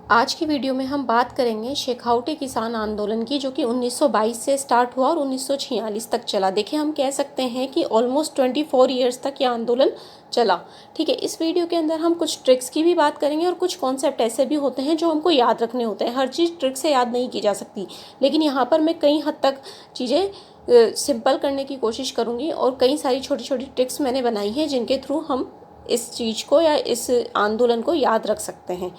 आज की वीडियो में हम बात करेंगे शेखावटी किसान आंदोलन की, जो कि 1922 से स्टार्ट हुआ और 1946 तक चला। देखिए, हम कह सकते हैं कि ऑलमोस्ट 24 ईयर्स तक ये आंदोलन चला। ठीक है, इस वीडियो के अंदर हम कुछ ट्रिक्स की भी बात करेंगे और कुछ कॉन्सेप्ट ऐसे भी होते हैं जो हमको याद रखने होते हैं। हर चीज़ ट्रिक से याद नहीं की जा सकती, लेकिन यहाँ पर मैं कई हद तक चीज़ें सिंपल करने की कोशिश करूँगी और कई सारी छोटी छोटी ट्रिक्स मैंने बनाई हैं जिनके थ्रू हम इस चीज़ को या इस आंदोलन को याद रख सकते हैं।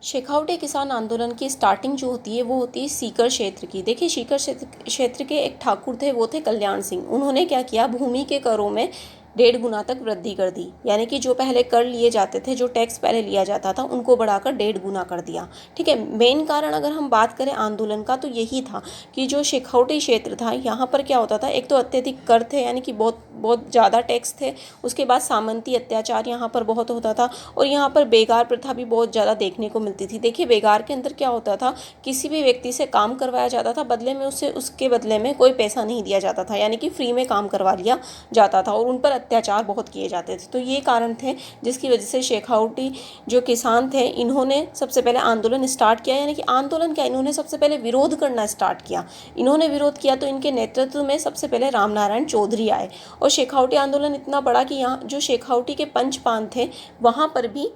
शेखावटी किसान आंदोलन की स्टार्टिंग जो होती है वो होती है सीकर क्षेत्र की। देखिए, सीकर क्षेत्र के एक ठाकुर थे, वो थे कल्याण सिंह। उन्होंने क्या किया, भूमि के करों में 1.5 गुना तक वृद्धि कर दी। यानी कि जो पहले कर लिए जाते थे, जो टैक्स पहले लिया जाता था, उनको बढ़ाकर 1.5 गुना कर दिया। ठीक है, मेन कारण अगर हम बात करें आंदोलन का तो यही था कि जो शेखावटी क्षेत्र था, यहाँ पर क्या होता था, एक तो अत्यधिक कर थे, यानी कि बहुत बहुत ज़्यादा टैक्स थे। उसके बाद सामंती अत्याचार यहाँ पर बहुत होता था और यहाँ पर बेगार प्रथा भी बहुत ज़्यादा देखने को मिलती थी। देखिए, बेगार के अंदर क्या होता था, किसी भी व्यक्ति से काम करवाया जाता था, बदले में उसके बदले में कोई पैसा नहीं दिया जाता था, यानी कि फ्री में काम करवा लिया जाता था और उन पर अत्याचार बहुत किए जाते थे। तो ये कारण थे जिसकी वजह से शेखावटी जो किसान थे, इन्होंने सबसे पहले आंदोलन स्टार्ट किया। यानी कि आंदोलन क्या, इन्होंने सबसे पहले विरोध करना स्टार्ट किया। इन्होंने विरोध किया तो इनके नेतृत्व में सबसे पहले रामनारायण चौधरी आए और शेखावटी आंदोलन इतना बड़ा कि यहाँ जो शेखावटी के पंचपान थे, वहाँ पर भी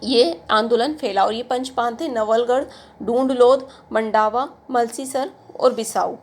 ये आंदोलन फैला। और ये पंचपान थे नवलगढ़, ढूंढलोद, मंडावा, मलसीसर और बिसाऊ।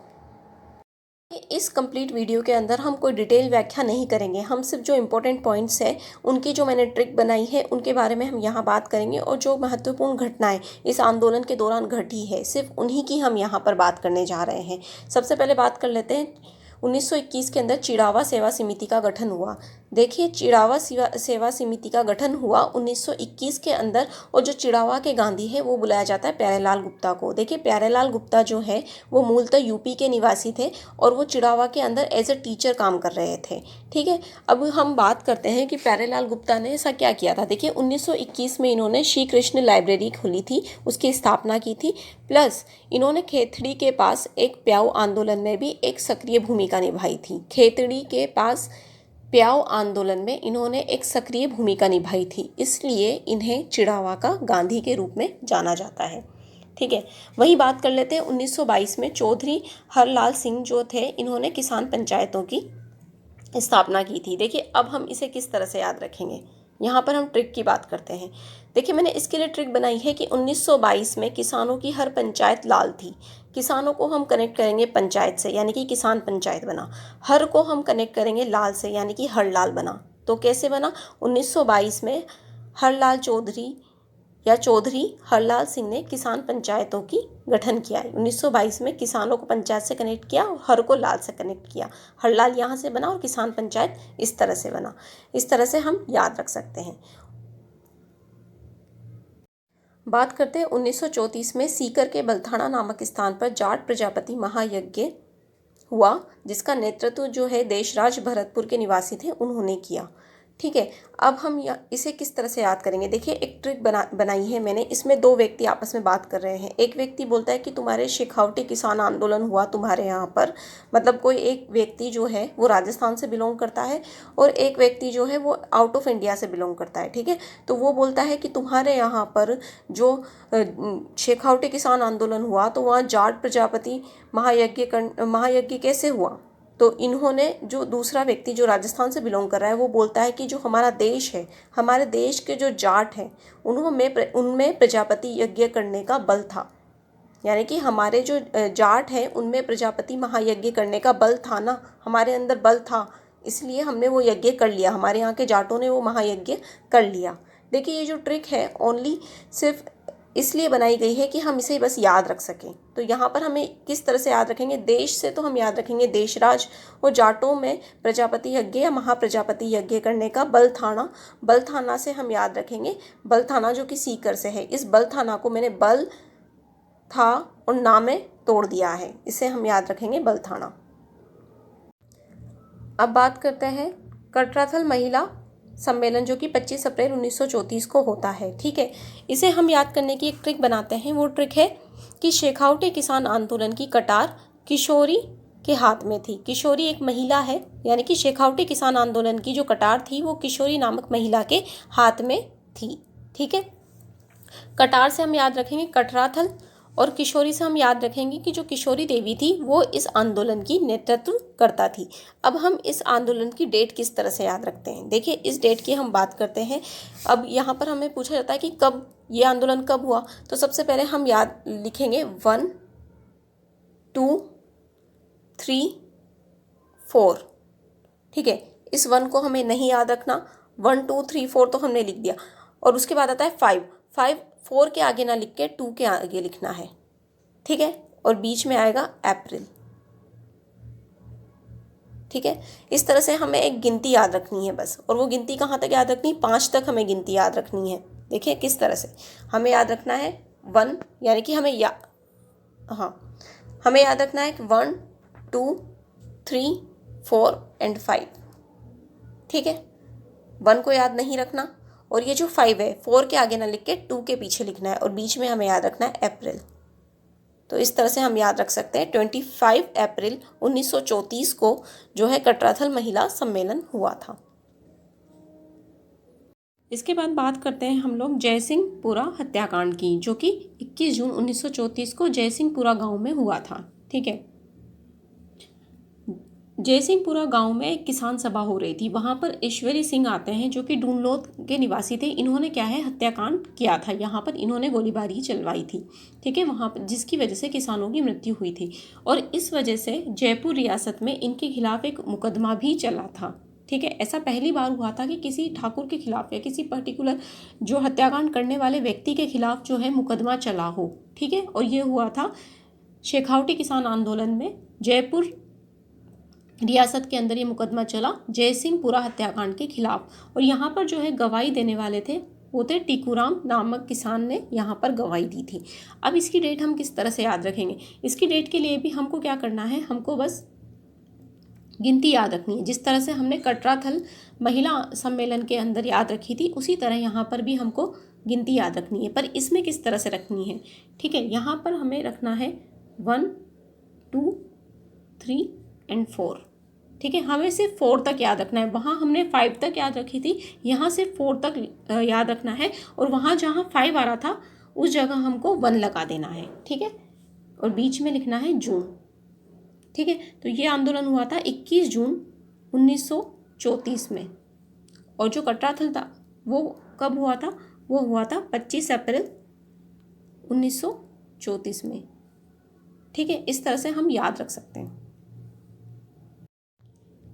इस कंप्लीट वीडियो के अंदर हम कोई डिटेल व्याख्या नहीं करेंगे, हम सिर्फ जो इम्पोर्टेंट पॉइंट्स हैं, उनकी जो मैंने ट्रिक बनाई है उनके बारे में हम यहाँ बात करेंगे। और जो महत्वपूर्ण घटनाएं इस आंदोलन के दौरान घटी है, सिर्फ उन्हीं की हम यहाँ पर बात करने जा रहे हैं। सबसे पहले बात कर लेते हैं 1921 के अंदर चिड़ावा सेवा समिति का गठन हुआ। देखिए, चिड़ावा सेवा समिति का गठन हुआ 1921 के अंदर और जो चिड़ावा के गांधी है वो बुलाया जाता है प्यारेलाल गुप्ता को। देखिए, प्यारेलाल गुप्ता जो है वो मूलतः यूपी के निवासी थे और वो चिड़ावा के अंदर एज अ टीचर काम कर रहे थे। ठीक है, अब हम बात करते हैं कि प्यारेलाल गुप्ता ने ऐसा क्या किया था। देखिए, 1921 में इन्होंने श्री कृष्ण लाइब्रेरी खोली थी, उसकी स्थापना की थी। प्लस इन्होंने खेतड़ी के पास एक प्याऊ आंदोलन में भी एक सक्रिय भूमिका निभाई थी। खेतड़ी के पास प्याऊ आंदोलन में इन्होंने एक सक्रिय भूमिका निभाई थी, इसलिए इन्हें चिड़ावा का गांधी के रूप में जाना जाता है। ठीक है, वही बात कर लेते हैं 1922 में चौधरी हरलाल सिंह जो थे, इन्होंने किसान पंचायतों की स्थापना की थी। देखिए, अब हम इसे किस तरह से याद रखेंगे, यहाँ पर हम ट्रिक की बात करते हैं। देखिए, मैंने इसके लिए ट्रिक बनाई है कि 1922 में किसानों की हर पंचायत लाल थी। किसानों को हम कनेक्ट करेंगे पंचायत से, यानी कि किसान पंचायत बना। हर को हम कनेक्ट करेंगे लाल से, यानी कि हरलाल बना। तो कैसे बना, 1922 में हरलाल चौधरी या चौधरी हरलाल सिंह ने किसान पंचायतों की गठन किया। 1922 में किसानों को पंचायत से कनेक्ट किया और हर को लाल से कनेक्ट किया। हरलाल यहाँ से बना और किसान पंचायत इस तरह से बना। इस तरह से हम याद रख सकते हैं। बात करते हैं 1934 में सीकर के बलथाना नामक स्थान पर जाट प्रजापति महायज्ञ हुआ, जिसका नेतृत्व जो है देशराज भरतपुर के निवासी थे, उन्होंने किया। ठीक है, अब हम इसे किस तरह से याद करेंगे। देखिए, एक ट्रिक बनाई है मैंने। इसमें दो व्यक्ति आपस में बात कर रहे हैं। एक व्यक्ति बोलता है कि तुम्हारे शेखावटी किसान आंदोलन हुआ तुम्हारे यहाँ पर, मतलब कोई एक व्यक्ति जो है वो राजस्थान से बिलोंग करता है और एक व्यक्ति जो है वो आउट ऑफ इंडिया से बिलोंग करता है। ठीक है, तो वो बोलता है कि तुम्हारे यहाँ पर जो शेखावटी किसान आंदोलन हुआ तो वहाँ जाट प्रजापति महायज्ञ कैसे हुआ। तो इन्होंने, जो दूसरा व्यक्ति जो राजस्थान से बिलोंग कर रहा है, वो बोलता है कि जो हमारा देश है, हमारे देश के जो जाट हैं, उनमें प्रजापति यज्ञ करने का बल था। यानी कि हमारे जो जाट हैं उनमें प्रजापति महायज्ञ करने का बल था ना, हमारे अंदर बल था, इसलिए हमने वो यज्ञ कर लिया। हमारे यहाँ के जाटों ने वो महायज्ञ कर लिया। देखिए, ये जो ट्रिक है ओनली सिर्फ इसलिए बनाई गई है कि हम इसे बस याद रख सकें। तो यहाँ पर हमें किस तरह से याद रखेंगे, देश से तो हम याद रखेंगे देशराज, और जाटों में प्रजापति यज्ञ या महाप्रजापति यज्ञ करने का बलथाना से हम याद रखेंगे बलथाना, जो कि सीकर से है। इस बलथाना को मैंने बल था और ना में तोड़ दिया है, इसे हम याद रखेंगे बलथाना। अब बात करते हैं कटराथल महिला सम्मेलन, जो कि 25 अप्रैल 1934 को होता है। ठीक है, इसे हम याद करने की एक ट्रिक बनाते हैं। वो ट्रिक है कि शेखावटी किसान आंदोलन की कटार किशोरी के हाथ में थी। किशोरी एक महिला है, यानी कि शेखावटी किसान आंदोलन की जो कटार थी वो किशोरी नामक महिला के हाथ में थी। ठीक है, कटार से हम याद रखेंगे कटराथल, और किशोरी से हम याद रखेंगे कि जो किशोरी देवी थी वो इस आंदोलन की नेतृत्व करता थी। अब हम इस आंदोलन की डेट किस तरह से याद रखते हैं, देखिए इस डेट की हम बात करते हैं। अब यहाँ पर हमें पूछा जाता है कि कब ये आंदोलन कब हुआ, तो सबसे पहले हम याद लिखेंगे 1, 2, 3, 4। ठीक है, इस 1 को हमें नहीं याद रखना, 1, 2, 3, 4 तो हमने लिख दिया, और उसके बाद आता है 5। 4 के आगे ना लिख के 2 के आगे लिखना है। ठीक है, और बीच में आएगा अप्रैल। ठीक है, इस तरह से हमें एक गिनती याद रखनी है बस, और वो गिनती कहाँ तक याद रखनी, 5 तक हमें गिनती याद रखनी है। देखिए किस तरह से हमें याद रखना है 1, यानी कि हमें हमें याद रखना है 1, 2, 3, 4 एंड 5। ठीक है, 1 को याद नहीं रखना, और ये जो 5 है 4 के आगे ना लिख के 2 के पीछे लिखना है, और बीच में हमें याद रखना है अप्रैल। तो इस तरह से हम याद रख सकते हैं 25 अप्रैल 1934 को जो है कटराथल महिला सम्मेलन हुआ था। इसके बाद बात करते हैं हम लोग जयसिंहपुरा हत्याकांड की, जो कि 21 जून 1934 को जयसिंहपुरा गांव में हुआ था। ठीक है, जयसिंहपुरा गांव में एक किसान सभा हो रही थी। वहां पर ईश्वरी सिंह आते हैं जो कि डूनलोद के निवासी थे। इन्होंने क्या है, हत्याकांड किया था। यहाँ पर इन्होंने गोलीबारी चलवाई थी। ठीक है, वहां पर जिसकी वजह से किसानों की मृत्यु हुई थी, और इस वजह से जयपुर रियासत में इनके खिलाफ एक मुकदमा भी चला था। ठीक है, ऐसा पहली बार हुआ था कि किसी ठाकुर के खिलाफ या किसी पर्टिकुलर जो हत्याकांड करने वाले व्यक्ति के खिलाफ जो है मुकदमा चला हो। ठीक है, और ये हुआ था शेखावटी किसान आंदोलन में। जयपुर रियासत के अंदर ये मुकदमा चला जयसिंहपुरा हत्याकांड के खिलाफ, और यहाँ पर जो है गवाही देने वाले थे वो थे टीकूराम नामक किसान ने यहाँ पर गवाही दी थी। अब इसकी डेट हम किस तरह से याद रखेंगे, इसकी डेट के लिए भी हमको क्या करना है, हमको बस गिनती याद रखनी है। जिस तरह से हमने कटराथल महिला सम्मेलन के अंदर याद रखी थी, उसी तरह यहाँ पर भी हमको गिनती याद रखनी है, पर इसमें किस तरह से रखनी है। ठीक है, यहाँ पर हमें रखना है 1, 2, 3 एंड 4। ठीक है, हमें सिर्फ 4 तक याद रखना है। वहाँ हमने 5 तक याद रखी थी, यहाँ से 4 तक याद रखना है, और वहाँ जहाँ 5 आ रहा था उस जगह हमको 1 लगा देना है। ठीक है, और बीच में लिखना है जून। ठीक है, तो ये आंदोलन हुआ था 21 जून 1934 में, और जो कटराथल था वो कब हुआ था, वो हुआ था 25 अप्रैल 1934 में। ठीक है, इस तरह से हम याद रख सकते हैं।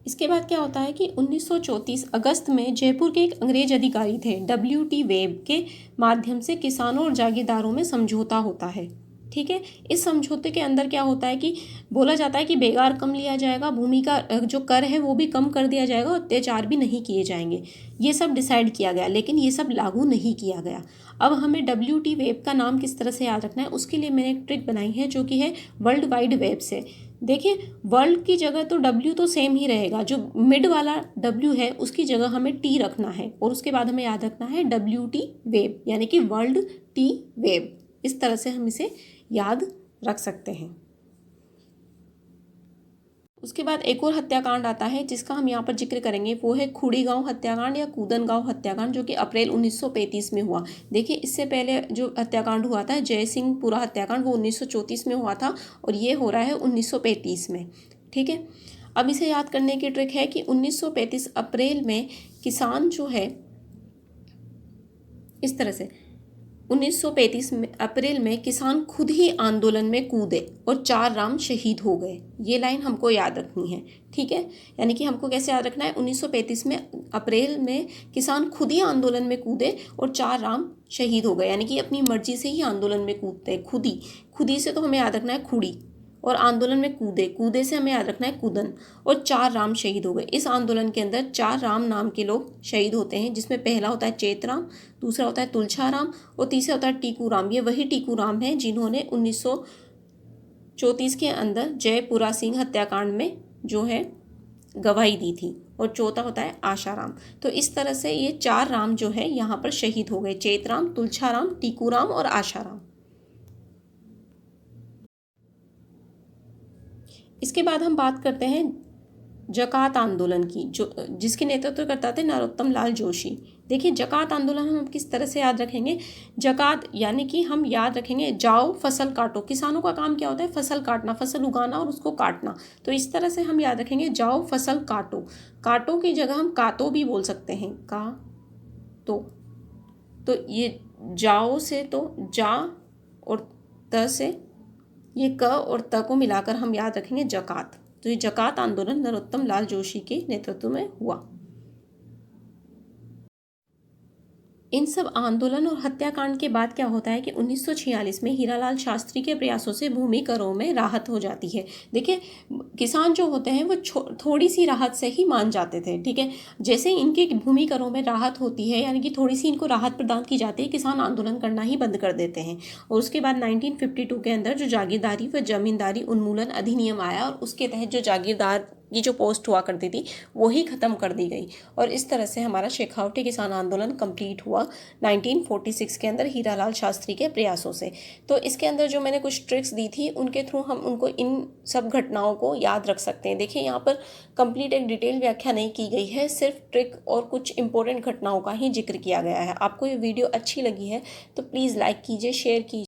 इसके बाद क्या होता है कि 1934 अगस्त में जयपुर के एक अंग्रेज अधिकारी थे WT वेब के माध्यम से किसानों और जागीरदारों में समझौता होता है। ठीक है, इस समझौते के अंदर क्या होता है कि बोला जाता है कि बेगार कम लिया जाएगा, भूमि का जो कर है वो भी कम कर दिया जाएगा, और अत्याचार भी नहीं किए जाएंगे। ये सब डिसाइड किया गया, लेकिन ये सब लागू नहीं किया गया। अब हमें WT वेब का नाम किस तरह से याद रखना है, उसके लिए मैंने एक ट्रिक बनाई है जो कि है वर्ल्ड वाइड वेब से। देखिए, वर्ल्ड की जगह तो W तो सेम ही रहेगा, जो मिड वाला W है उसकी जगह हमें T रखना है, और उसके बाद हमें याद रखना है WT वेब, यानी कि वर्ल्ड T वेब। इस तरह से हम इसे याद रख सकते हैं। उसके बाद एक और हत्याकांड आता है जिसका हम यहाँ पर जिक्र करेंगे, वो है खुड़ी गांव हत्याकांड या कूदन गांव हत्याकांड, जो कि अप्रैल 1935 में हुआ। देखिए, इससे पहले जो हत्याकांड हुआ था जयसिंहपुरा हत्याकांड, वो 1934 में हुआ था, और ये हो रहा है 1935 में। ठीक है, अब इसे याद करने की ट्रिक है कि 1935 अप्रैल में किसान जो है, इस तरह से 1935 में अप्रैल में किसान खुद ही आंदोलन में कूदे और 4 राम शहीद हो गए। ये लाइन हमको याद रखनी है। ठीक है, यानी कि हमको कैसे याद रखना है, 1935 में अप्रैल में किसान खुद ही आंदोलन में कूदे और 4 राम शहीद हो गए, यानी कि अपनी मर्जी से ही आंदोलन में कूदते हैं। खुदी से तो हमें याद रखना है खुड़ी, और आंदोलन में कूदे से हमें याद रखना है कूदन, और 4 राम शहीद हो गए। इस आंदोलन के अंदर 4 राम नाम के लोग शहीद होते हैं, जिसमें पहला होता है चेतराम, दूसरा होता है तुलछाराम, और तीसरा होता है टीकूराम। ये वही टीकूराम है जिन्होंने 1934 के अंदर जयपुरा सिंह हत्याकांड में जो है गवाही दी थी, और चौथा होता है आशाराम। तो इस तरह से ये 4 राम जो है यहाँ पर शहीद हो गए, चेतराम, तुलछाराम, टीकूराम और आशाराम। इसके बाद हम बात करते हैं जकात आंदोलन की, जो जिसके नेतृत्व करता थे नरोत्तम लाल जोशी। देखिए जकात आंदोलन हम किस तरह से याद रखेंगे, जकात यानी कि हम याद रखेंगे जाओ फसल काटो, किसानों का काम क्या होता है, फसल काटना, फसल उगाना और उसको काटना, तो इस तरह से हम याद रखेंगे जाओ फसल काटो। काटो की जगह हम कातो भी बोल सकते हैं, का तो ये जाओ से तो जा और त से ये क और त को मिलाकर हम याद रखेंगे जकात। तो ये जकात आंदोलन नरोत्तम लाल जोशी के नेतृत्व में हुआ। इन सब आंदोलन और हत्याकांड के बाद क्या होता है कि 1946 में हीरालाल शास्त्री के प्रयासों से भूमि करों में राहत हो जाती है। देखिए किसान जो होते हैं वो थोड़ी सी राहत से ही मान जाते थे, ठीक है। जैसे इनके भूमि करों में राहत होती है, यानी कि थोड़ी सी इनको राहत प्रदान की जाती है, किसान आंदोलन करना ही बंद कर देते हैं। और उसके बाद 1952 के अंदर जो जागीरदारी व जमींदारी उन्मूलन अधिनियम आया और उसके तहत जो जागीरदार ये जो पोस्ट हुआ करती थी वो ही ख़त्म कर दी गई। और इस तरह से हमारा शेखावटी किसान आंदोलन कंप्लीट हुआ 1946 के अंदर हीरालाल शास्त्री के प्रयासों से। तो इसके अंदर जो मैंने कुछ ट्रिक्स दी थी उनके थ्रू हम उनको इन सब घटनाओं को याद रख सकते हैं। देखिए यहाँ पर कंप्लीट एक डिटेल व्याख्या नहीं की गई है, सिर्फ ट्रिक और कुछ इंपॉर्टेंट घटनाओं का ही जिक्र किया गया है। आपको ये वीडियो अच्छी लगी है तो प्लीज़ लाइक कीजिए, शेयर कीजिए।